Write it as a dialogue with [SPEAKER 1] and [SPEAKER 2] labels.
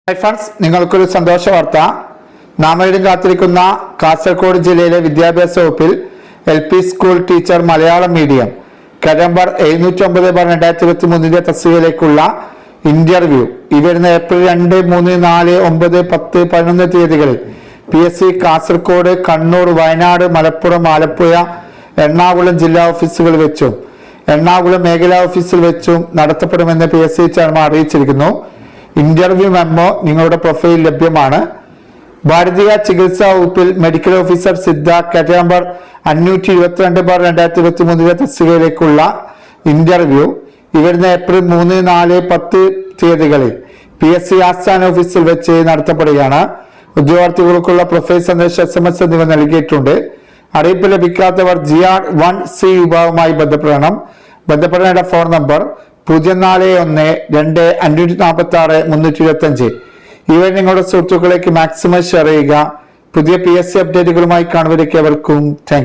[SPEAKER 1] Hi friends, നിങ്ങൾക്കൊരു സന്തോഷ വാർത്ത. നാമേടും കാത്തിരിക്കുന്ന കാസർഗോഡ് ജില്ലയിലെ വിദ്യാഭ്യാസ വകുപ്പിൽ LP school teacher Malayalam medium number 709/2023 തസ്തികയിലേക്കുള്ള ഇന്റർവ്യൂ ഈ വരുന്ന ഏപ്രിൽ 2, 3, 4, 9, 10, 11 തീയതികളിൽ PSC കാസർഗോഡ്, കണ്ണൂർ, വയനാട്, മലപ്പുറം, ആലപ്പുഴ, എറണാകുളം ജില്ലാ ഓഫീസുകളിൽ വെച്ചും എറണാകുളം മേഖലാ ഓഫീസിൽ വെച്ചും നടത്തപ്പെടുമെന്ന് PSC ചെയർമാൻ അറിയിച്ചിരിക്കുന്നു. ഇന്റർവ്യൂ മെമ്മോ നിങ്ങളുടെ പ്രൊഫൈൽ ലഭ്യമാണ്. ഭാരതീയ ചികിത്സാ വകുപ്പിൽ മെഡിക്കൽ ഓഫീസർ സിദ്ധ നമ്പർ 522/2023 തസ്തികയിലേക്കുള്ള ഇന്റർവ്യൂ ഈ വരുന്ന ഏപ്രിൽ 3, 4, 10 തീയതികളിൽ PSC ആസ്ഥാന ഓഫീസിൽ വെച്ച് നടത്തപ്പെടുകയാണ്. ഉദ്യോഗാർത്ഥികൾക്കുള്ള പ്രൊഫൈൽ സന്ദേശം SMS എന്നിവ നൽകിയിട്ടുണ്ട്. അറിയിപ്പ് ലഭിക്കാത്തവർ GR1C വിഭാഗവുമായി ബന്ധപ്പെടേണ്ട ഫോൺ നമ്പർ 0412-546-325. ഇവ നിങ്ങളുടെ സുഹൃത്തുക്കളിലേക്ക് മാക്സിമം ഷെയർ ചെയ്യുക. പുതിയ PSC അപ്ഡേറ്റുകളുമായി കാണുവരേക്കും. Thank U.